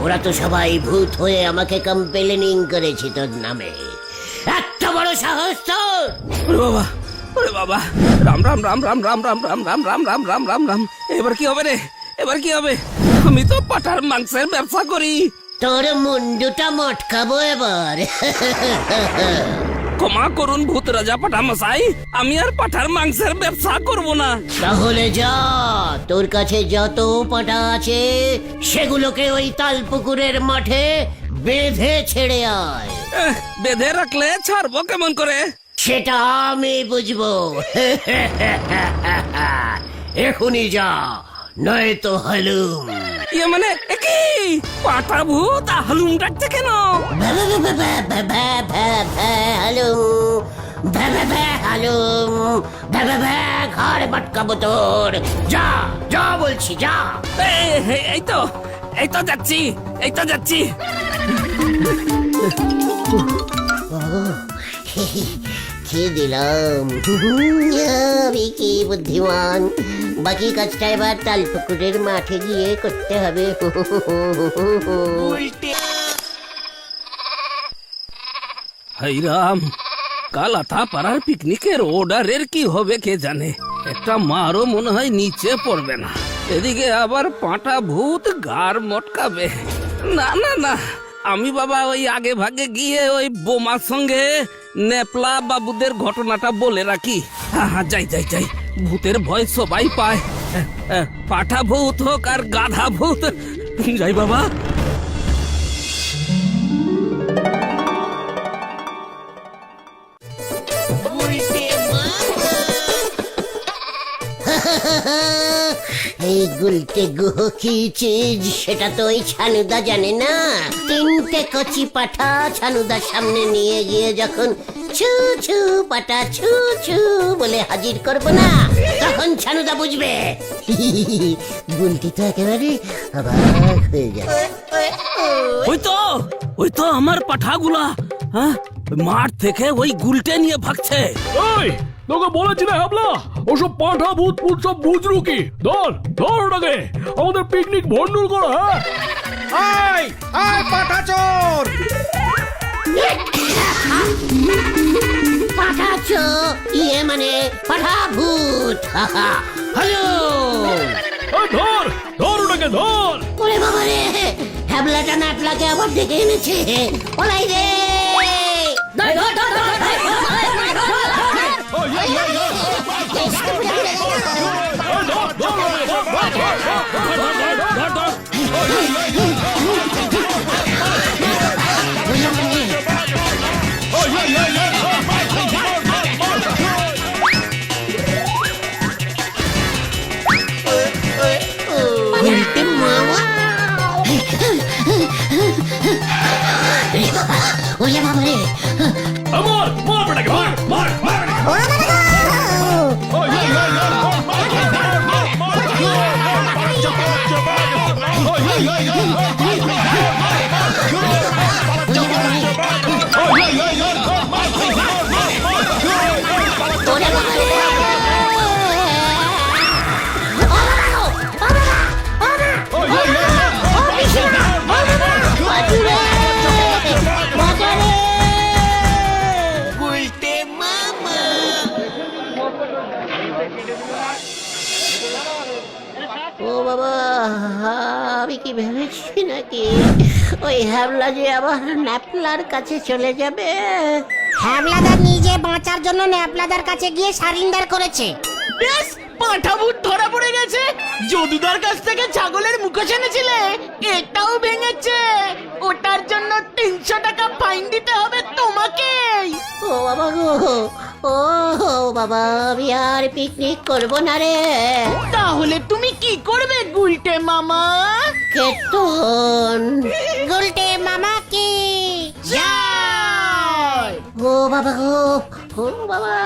ওরা তো সবাই ভূত হয়ে আমাকে কমপ্লেনিং করেছে তোর নামে। এত বড় সাহস তোর! ওরে বাবা, রাম রাম রাম রাম রাম রাম রাম রাম রাম রাম রাম রাম রাম। এবার কি হবে রে? এবার কি হবে? আমি তো পাঠার মাংসের ব্যবসা করি। তোর মুন্ডুটা মটকাবো এবার। ক্ষমা করুন ভূত রাজা পাঠা মশাই, আমি আর পাঠার মাংসের ব্যবসা করব না। তাহলে যা, তোর কাছে যত পাটা আছে সেগুলোকে ওই তালপুকুরের মাঠে বেঁধে ছেড়ে আয়। বেঁধে রাখলে ছাড়বো কেমন করে? সেটা আমি বুঝবো। এখনই যা, নয়তো হালুম। ইয়ে মানে একই পাঠা ভূত হালুম ডাকছে কেন? হালুম, ঘর বাটকাবো তোর। যা যা বলছি, যা। এই তো যাচ্ছি, এই তো যাচ্ছি। খেয়ে দিলাম। আমি কি বুদ্ধিমান। বাকি কাজটা এবার তালপুকুরের মাঠে গিয়ে করতে হবে। হাই রাম, কাল আতা পাড়ার পিকনিকের অর্ডারের কি হবে কে জানে। একটা মারও মনে হয় নিচে পড়বে না, এদিকে আবার পাঁটা ভূত গার মটকাবে। না না না, আমি বাবা ওই আগে ভাগে গিয়ে ওই বোমার সঙ্গে নেপলা বাবুদের ঘটনাটা বলে রাখি। হ্যাঁ যাই যাই যাই, ভূতের ভয় সবাই পায়, পাঠা ভূত হোক আর গাধা ভূত। যাই বাবা। এই গুলটে গুহ কি চিজ সেটা তো ওই ছানুদা জানে না। তিনটে কচি পাঠা ছানুদার সামনে নিয়ে গিয়ে যখন ছু ছু পাটা ছু ছু বলে হাজির করব না, তখন ছানুদা বুঝবে। গুলটি তো একেবারে অবাক হয়ে যাবে। ওই তো আমার পাঠাগুলা, হ্যাঁ, মাঠ থেকে ওই গুলটে নিয়ে ভাগছে। ওই তোকে বলেছি না হাবলা, ওসব পাঠা ভূত ভূত সব বুঝরু কি? ধর ধর ওটাকে, আমাদের পিকনিক ভন্ডুল করা। আয় আয় পাঠা চোর! পাঠাচ্ছো? ইয়ে মানে পাঠা ভূত। হ্যালো, ধর ধর ওটাকে ধর। ওরে বাবা রে, হ্যাবলাটা নাটলাকে আবার ডেকে এনেছে। ওলাই রে, ওরে বাবা রে, মার মার বেটাকে, মার মার ও বাবা, আমি কি ভেবেছি নাকি ওই হ্যাবলা যে আবার ন্যাপলার কাছে চলে যাবে? হ্যাবলাদার নিজে বাঁচার জন্য ন্যাপলাদার কাছে গিয়ে সারেন্ডার করেছে। বেশ, পাঁঠা ভূত ধরা পড়ে গেছে। যদুদার কাছ থেকে ছাগলের মুখোশ এনেছিলে, এটাও ভেঙেছে। ওটার জন্য 300 টাকা ফাইন দিতে হবে তোমাকেই। ও বাবা গো, ও বাবা, আমি আর পিকনিক করবো না রে। তাহলে তুমি কি করবে গুলটে মামা? কেতন গুলটে মামা কি জয়! ও বাবা গো, ও বাবা।